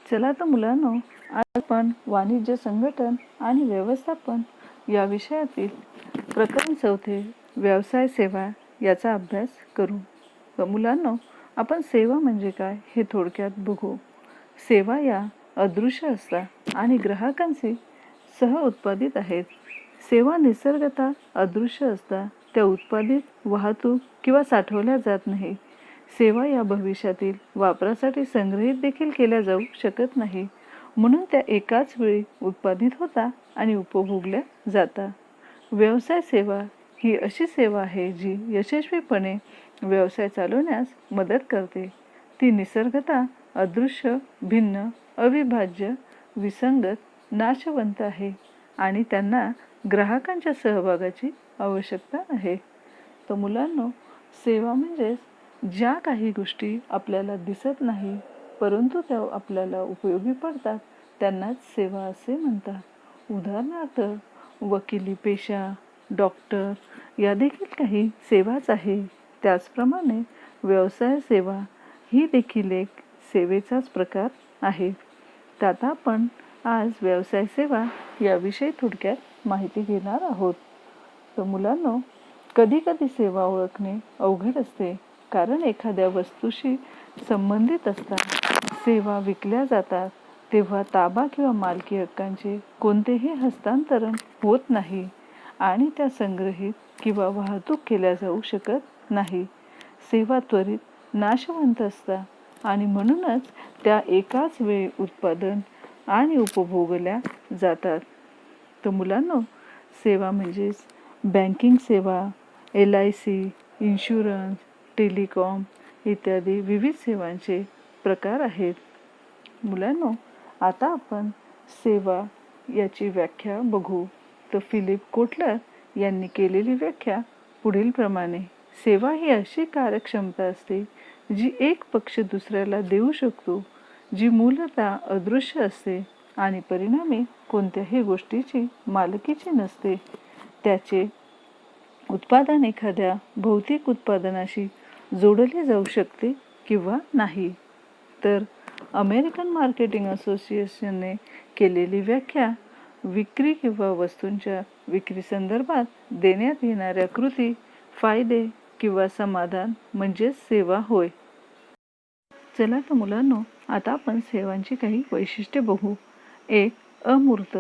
चला तर मुलांनो, आज आपण वाणिज्य संघटन आणि व्यवस्थापन या विषयातील प्रकरण 4 व्यवसाय सेवा याचा अभ्यास करू. तर मुलांनो, आपण सेवा म्हणजे काय हे थोडक्यात बघू. सेवा या अदृश्य असतात आणि ग्राहकांशी सह उत्पादित आहेत. सेवा निसर्गतः अदृश्य असतात, त्या उत्पादित, वाहतूक किंवा साठवल्या जात नाही. सेवा या भविष्यातील वापरासाठी संग्रहित देखील केल्या जाऊ शकत नाही, म्हणून त्या एकाच वेळी उत्पादित होतात आणि उपभोगल्या जातात. व्यवसाय सेवा ही अशी सेवा आहे जी यशस्वीपणे व्यवसाय चालवण्यास मदत करते. ती निसर्गतः अदृश्य, भिन्न, अविभाज्य, विसंगत, नाशवंत आहे आणि त्यांना ग्राहकांच्या सहभागाची आवश्यकता आहे. तर मुलांनो, सेवा म्हणजेच ज्या काही गोष्टी आपल्याला दिसत नाही परंतु त्या आपल्याला उपयोगी पडतात त्यांनाच सेवा असे म्हणतात. उदाहरणार्थ, वकिली पेशा, डॉक्टर या देखील काही सेवाच आहे. त्याचप्रमाणे व्यवसाय सेवा ही देखील एक सेवेचाच प्रकार आहे. तर आता आपण आज व्यवसाय सेवा याविषयी थोडक्यात माहिती घेणार आहोत. तर मुलांनो, कधी कधी सेवा ओळखणे अवघड असते, कारण एखाद्या वस्तूशी संबंधित असतात. सेवा विकल्या जातात तेव्हा ताबा किंवा मालकी हक्कांचे कोणतेही हस्तांतरण होत नाही आणि त्या संग्रहित किंवा वाहतूक केल्या जाऊ शकत नाही. सेवा त्वरित नाशवंत असतात आणि म्हणूनच त्या एकाच वेळी उत्पादन आणि उपभोगल्या जातात. तर मुलांनो, सेवा म्हणजेच बँकिंग सेवा, LIC, इन्शुरन्स, टेलिकॉम इत्यादी विविध सेवांचे प्रकार आहेत. मुलांनो, आता आपण सेवा याची व्याख्या बघू. तर फिलिप कोटलर यांनी केलेली व्याख्या पुढील प्रमाणे: सेवा ही अशी कार्यक्षमता असते जी एक पक्ष दुसऱ्याला देऊ शकतो, जी मूलतः अदृश्य असते आणि परिणामी कोणत्याही गोष्टीची मालकीची नसते. त्याचे उत्पादन एखाद्या भौतिक उत्पादनाशी जोडले जाऊ शकते किंवा नाही. तर अमेरिकन मार्केटिंग असोसिएशनने केलेली व्याख्या: विक्री किंवा वस्तूंच्या विक्री संदर्भात देण्यात येणाऱ्या कृती, फायदे किंवा समाधान म्हणजे सेवा होय. चला तर मुलांनो, आता आपण सेवांची काही वैशिष्ट्ये बघू. 1. अमूर्त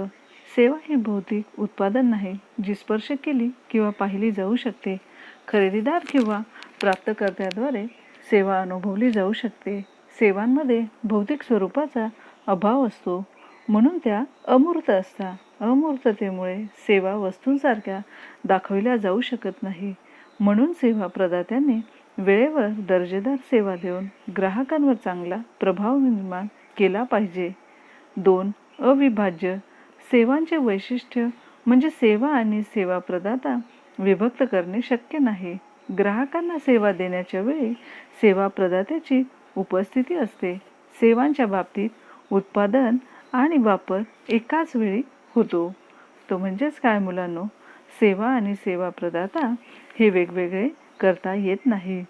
सेवा ही भौतिक उत्पादन नाही जी स्पर्श केली किंवा पाहिली जाऊ शकते. खरेदीदार किंवा प्राप्तकर्त्याद्वारे सेवा अनुभवली जाऊ शकते. सेवांमध्ये भौतिक स्वरूपाचा अभाव असतो, म्हणून त्या अमूर्त असतात. अमूर्ततेमुळे सेवा वस्तूंसारख्या दाखविल्या जाऊ शकत नाही, म्हणून सेवा प्रदात्यांनी वेळेवर दर्जेदार सेवा देऊन ग्राहकांवर चांगला प्रभाव निर्माण केला पाहिजे. 2. अविभाज्य सेवांचे वैशिष्ट्य म्हणजे सेवा आणि सेवा प्रदाता विभक्त करणे शक्य नाही. ग्राहकांना सेवा देण्याच्या वेळी सेवा प्रदात्याची उपस्थिती असते. सेवांच्या बाबतीत उत्पादन आणि वापर एकाच वेळी होतो. तो म्हणजेच काय मुलांनो, सेवा आणि सेवा प्रदाता हे वेगवेगळे करता येत नाही.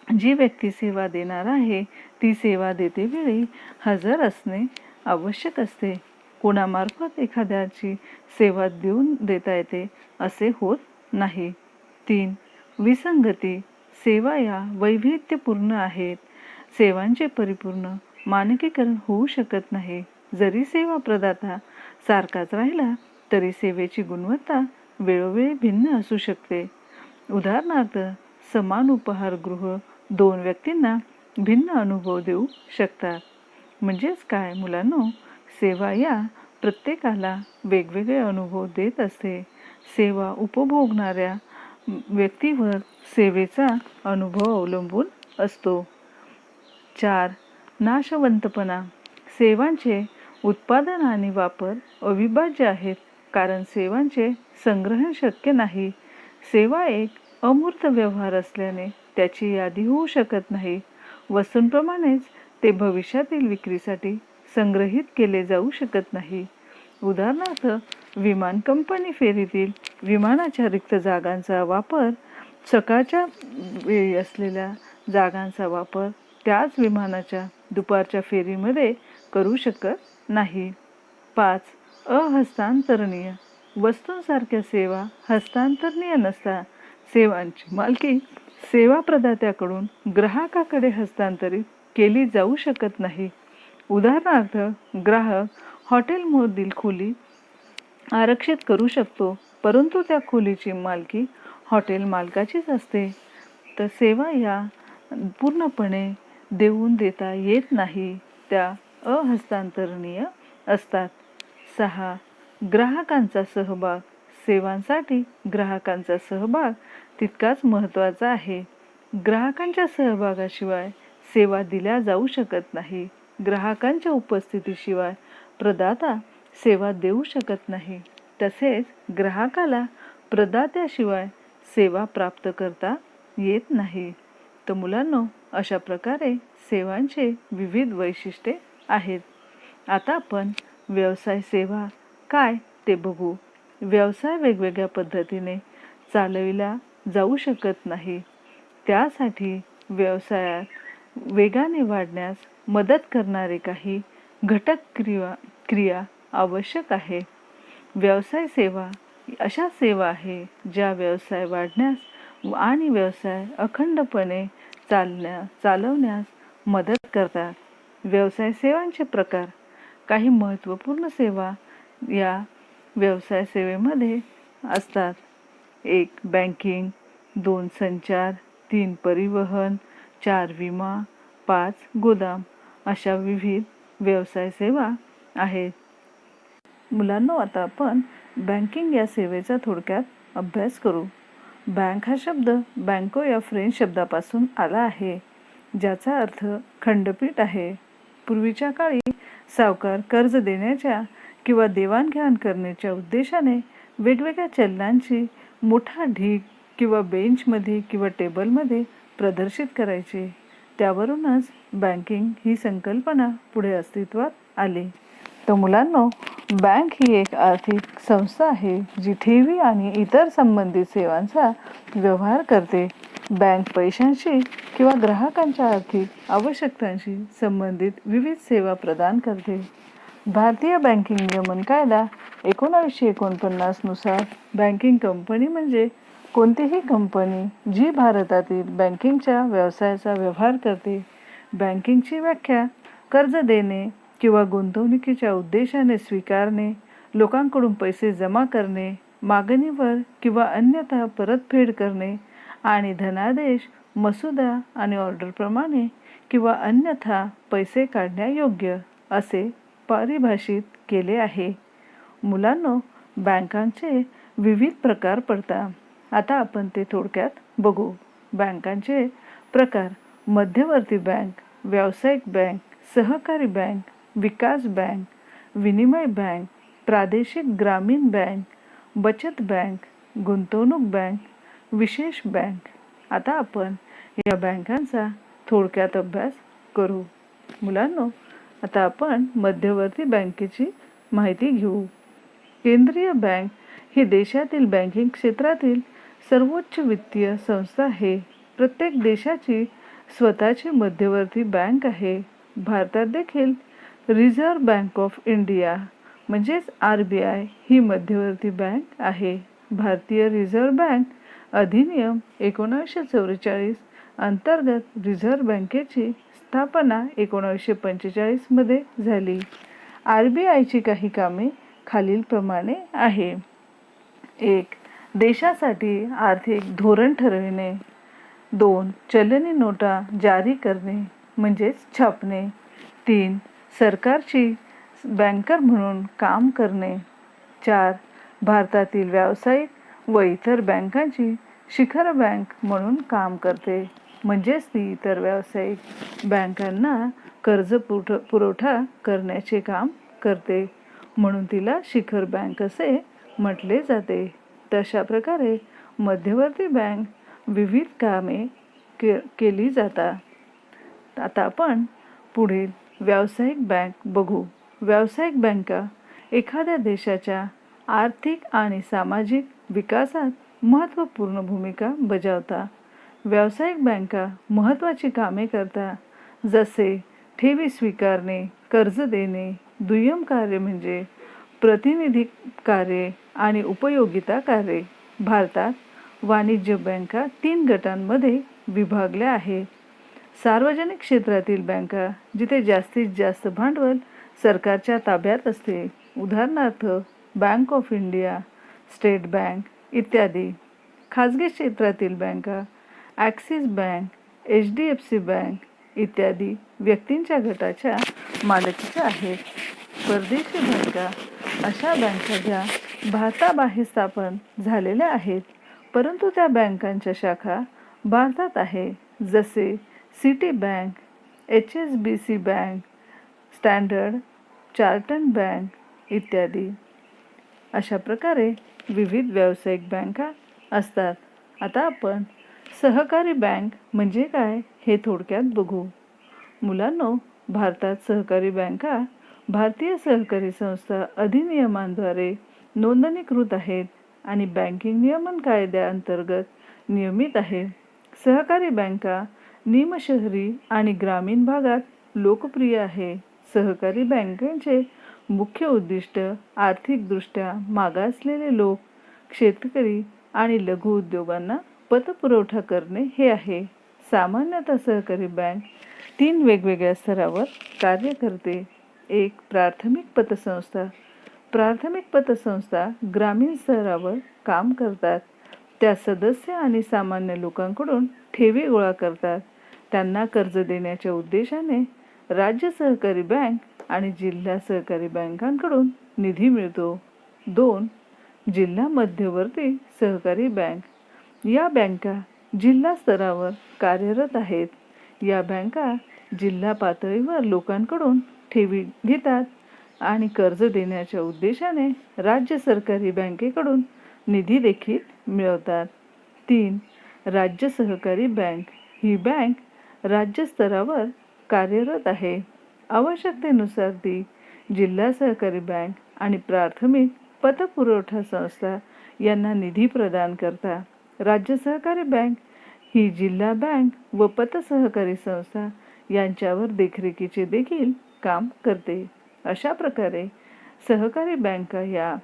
जी व्यक्ती सेवा देणार आहे ती सेवा देतेवेळी हजर असणे आवश्यक असते. कोणामार्फत एखाद्याची सेवा देता येते असे होत नाही. 3. विसंगती सेवा या वैविध्यपूर्ण आहेत. सेवांचे परिपूर्ण मानकीकरण होऊ शकत नाही. जरी सेवा प्रदाता सारखाच राहिला तरी सेवेची गुणवत्ता वेळोवेळी भिन्न असू शकते. उदाहरणार्थ, समान उपहारगृह 2 व्यक्तींना भिन्न अनुभव देऊ शकतात. म्हणजेच काय मुलांनो, सेवा या प्रत्येकाला वेगवेगळे अनुभव देत असते. सेवा उपभोगणाऱ्या व्यक्तीवर सेवेचा अनुभव अवलंबून असतो. 4. नाशवंतपणा सेवांचे उत्पादन आणि वापर अविभाज्य आहेत, कारण सेवांचे संग्रहण शक्य नाही. सेवा एक अमूर्त व्यवहार असल्याने त्याची यादी होऊ शकत नाही. वस्तूंप्रमाणेच ते भविष्यातील विक्रीसाठी संग्रहित केले जाऊ शकत नाही. उदाहरणार्थ, विमान कंपनी फेरीतील विमानाच्या रिक्त जागांचा वापर, सकाळच्या वेळी असलेल्या जागांचा वापर त्याच विमानाच्या दुपारच्या फेरीमध्ये करू शकत नाही. 5. अहस्तांतरणीय वस्तूंसारख्या सेवा हस्तांतरणीय नसतात. सेवांची मालकी सेवा प्रदात्याकडून ग्राहकाकडे हस्तांतरित केली जाऊ शकत नाही. उदाहरणार्थ, ग्राहक हॉटेलमधील खोली आरक्षित करू शकतो, परंतु त्या खोलीची मालकी हॉटेल मालकाचीच असते. तर सेवा या पूर्णपणे देऊन देता येत नाही, त्या अहस्तांतरणीय असतात. 6. ग्राहकांचा सहभाग सेवांसाठी ग्राहकांचा सहभाग तितकाच महत्त्वाचा आहे. ग्राहकांच्या सहभागाशिवाय सेवा दिल्या जाऊ शकत नाही. ग्राहकांच्या उपस्थितीशिवाय प्रदाता सेवा देऊ शकत नाही. तसेच ग्राहकाला प्रदात्याशिवाय सेवा प्राप्त करता येत नाही. तर मुलांनो, अशा प्रकारे सेवांचे विविध वैशिष्ट्ये आहेत. आता आपण व्यवसाय सेवा काय ते बघू. व्यवसाय वेगवेगळ्या पद्धतीने चालविला जाऊ शकत नाही. त्यासाठी व्यवसायात वेगाने वाढण्यास मदत करणारे काही घटक क्रिया आवश्यक आहे. व्यवसाय सेवा अशा सेवा आहे ज्या व्यवसाय वाढण्यास आणि व्यवसाय अखंडपणे चालवण्यास मदत करतात. व्यवसाय सेवांचे प्रकार. काही महत्त्वपूर्ण सेवा या व्यवसाय सेवेमध्ये असतात. 1. बँकिंग. 2. संचार. 3. परिवहन. 4. विमा. 5. गोदाम. अशा विविध व्यवसाय सेवा आहेत. मुलांनो, आता आपण बँकिंग या सेवेचा थोडक्यात अभ्यास करू. बँक हा शब्द बँको या फ्रेंच शब्दापासून आला आहे, ज्याचा अर्थ खंडपीठ आहे. पूर्वीच्या काळी सावकार कर्ज देण्याच्या किंवा देवाणघेवाण करण्याच्या उद्देशाने वेगवेगळ्या चलनांची मोठा ढीग किंवा बेंचमध्ये किंवा टेबलमध्ये प्रदर्शित करायचे. त्यावरूनच बँकिंग ही संकल्पना पुढे अस्तित्वात आली. तर मुलांनो, बँक ही एक आर्थिक संस्था आहे जी ठेवी आणि इतर संबंधित सेवांचा व्यवहार करते. बँक पैशांशी किंवा ग्राहकांच्या आर्थिक आवश्यकतांशी संबंधित विविध सेवा प्रदान करते. भारतीय बँकिंग नियमन कायदा 1949 नुसार बँकिंग कंपनी म्हणजे कोणतीही कंपनी जी भारतातील बँकिंगच्या व्यवसायाचा व्यवहार करते. बँकिंगची व्याख्या कर्ज देणे किंवा गुंतवणुकीच्या उद्देशाने स्वीकारणे, लोकांकडून पैसे जमा करणे, मागणीवर किंवा अन्यथा परतफेड करणे आणि धनादेश, मसुदा आणि ऑर्डरप्रमाणे किंवा अन्यथा पैसे काढण्यायोग्य असे परिभाषित केले आहे. मुलांनो, बँकांचे विविध प्रकार पडतात. आता आपण ते थोडक्यात बघू. बँकांचे प्रकार. मध्यवर्ती बँक, व्यावसायिक बँक, सहकारी बँक, विकास बँक, विनिमय बँक, प्रादेशिक ग्रामीण बँक, बचत बँक, गुंतवणूक बँक, विशेष बँक. आता आपण या बँकांचा थोडक्यात अभ्यास करू. मुलांनो, आता आपण मध्यवर्ती बँकेची माहिती घेऊ. केंद्रीय बँक ही देशातील बँकिंग क्षेत्रातील सर्वोच्च वित्तीय संस्था आहे. प्रत्येक देशाची स्वतःची मध्यवर्ती बँक आहे. भारतात देखील रिझर्व्ह बँक ऑफ इंडिया म्हणजेच RBI ही मध्यवर्ती बँक आहे. भारतीय रिझर्व्ह बँक अधिनियम 1944 अंतर्गत रिझर्व्ह बँकेची स्थापना 1945 मध्ये झाली. RBIची काही कामे खालीलप्रमाणे आहे. 1. देशासाठी आर्थिक धोरण ठरविणे. 2. चलनी नोटा जारी करणे म्हणजेच छापणे. 3. सरकारची बँकर म्हणून काम करणे. 4. भारतातील व्यावसायिक व इतर बँकांची शिखर बँक म्हणून काम करते, म्हणजेच ती इतर व्यावसायिक बँकांना कर्ज पुरवठा करण्याचे काम करते, म्हणून तिला शिखर बँक असे म्हटले जाते. तशा प्रकारे मध्यवर्ती बँक विविध कामे केली जातात. आता आपण पुढील व्यावसायिक बँक बघू. व्यावसायिक बँका एखाद्या देशाच्या आर्थिक आणि सामाजिक विकासात महत्त्वपूर्ण भूमिका बजावतात. व्यावसायिक बँका महत्त्वाची कामे करतात, जसे ठेवी स्वीकारणे, कर्ज देणे. दुय्यम कार्य म्हणजे प्रतिनिधी कार्ये आणि उपयोगिता कार्ये. भारतात वाणिज्य बँका 3 गटांमध्ये विभागल्या आहेत. सार्वजनिक क्षेत्रातील बँका, जिथे जास्तीत जास्त भांडवल सरकारच्या ताब्यात असते, उदाहरणार्थ bank of India, state bank इत्यादी. खाजगी क्षेत्रातील बँका, ॲक्सिस बँक, HDFC बँक इत्यादी व्यक्तींच्या गटाच्या मालकीच्या आहेत. परदेशी बँका अशा बँका ज्या भारताबाहेर स्थापन झालेल्या आहेत, परंतु त्या बँकांच्या शाखा भारतात आहे, जसे city bank, HSBC bank, standard chartered bank इत्यादी. अशा प्रकारे विविध व्यावसायिक बँका असतात. आता आपण सहकारी बँक म्हणजे काय हे थोडक्यात बघू. मुलांनो, भारतात सहकारी बँका भारतीय सहकारी संस्था अधिनियमांद्वारे नोंदणीकृत आहेत आणि बँकिंग नियमन कायद्याअंतर्गत नियमित आहेत. सहकारी बँका निमशहरी आणि ग्रामीण भागात लोकप्रिय आहे. सहकारी बँकांचे मुख्य उद्दिष्ट आर्थिकदृष्ट्या मागासलेले लोक, शेतकरी आणि लघु उद्योगांना पतपुरवठा करणे हे आहे. सामान्यतः सहकारी बँक 3 वेगवेगळ्या स्तरावर कार्य करते. 1. प्राथमिक पतसंस्था. प्राथमिक पतसंस्था ग्रामीण स्तरावर काम करतात. त्या सदस्य आणि सामान्य लोकांकडून ठेवी गोळा करतात. त्यांना कर्ज देण्याच्या उद्देशाने राज्य सहकारी बँक आणि जिल्हा सहकारी बँकांकडून निधी मिळतो. 2. जिल्हा मध्यवर्ती सहकारी बँक. या बँका जिल्हा स्तरावर कार्यरत आहेत. या बँका जिल्हा पातळीवर लोकांकडून ठेवी घेतात आणि कर्ज देण्याच्या उद्देशाने राज्य सरकारी बँकेकडून निधी देखील मिळवतात. 3. राज्य सहकारी बँक. ही बँक राज्य स्तरावर कार्यरत आहे. आवश्यकतेनुसार ती जिल्हा सहकारी बँक आणि प्राथमिक पतपुरवठा संस्था यांना निधी प्रदान करतात. राज्य सहकारी बँक ही जिल्हा बँक व पतसहकारी संस्था यांच्यावर देखरेखीचे देखील काम करते. अशा प्रकारे सहकारी बँका या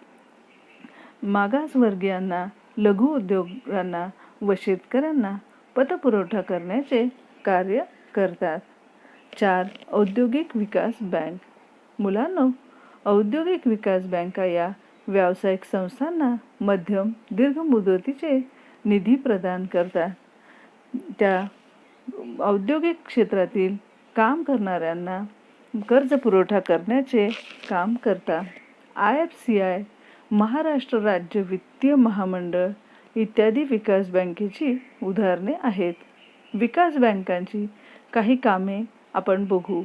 मागासवर्गीयांना, लघु उद्योगांना व शेतकऱ्यांना पतपुरवठा करण्याचे कार्य करतात. 4. औद्योगिक विकास बँक. मुलांनो, औद्योगिक विकास बँका या व्यावसायिक संस्थांना मध्यम दीर्घ मुदतीचे निधी प्रदान करतात. त्या औद्योगिक क्षेत्रातील काम करणाऱ्यांना कर्ज पुरवठा करण्याचे काम करतात. IFCI, महाराष्ट्र राज्य वित्तीय महामंडळ इत्यादी विकास बँकेची उदाहरणे आहेत. विकास बँकांची काही कामे आपण बघू.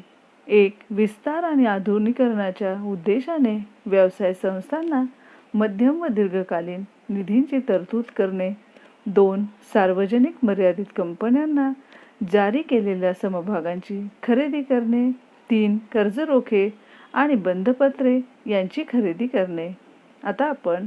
1. विस्तार आणि आधुनिकीकरणाच्या उद्देशाने व्यवसाय संस्थांना मध्यम व दीर्घकालीन निधींची तरतूद करणे. 2. सार्वजनिक मर्यादित कंपन्यांना जारी केलेल्या समभागांची खरेदी करणे. 3. कर्ज रोखे आणि बंधपत्रे यांची खरेदी करणे. आता आपण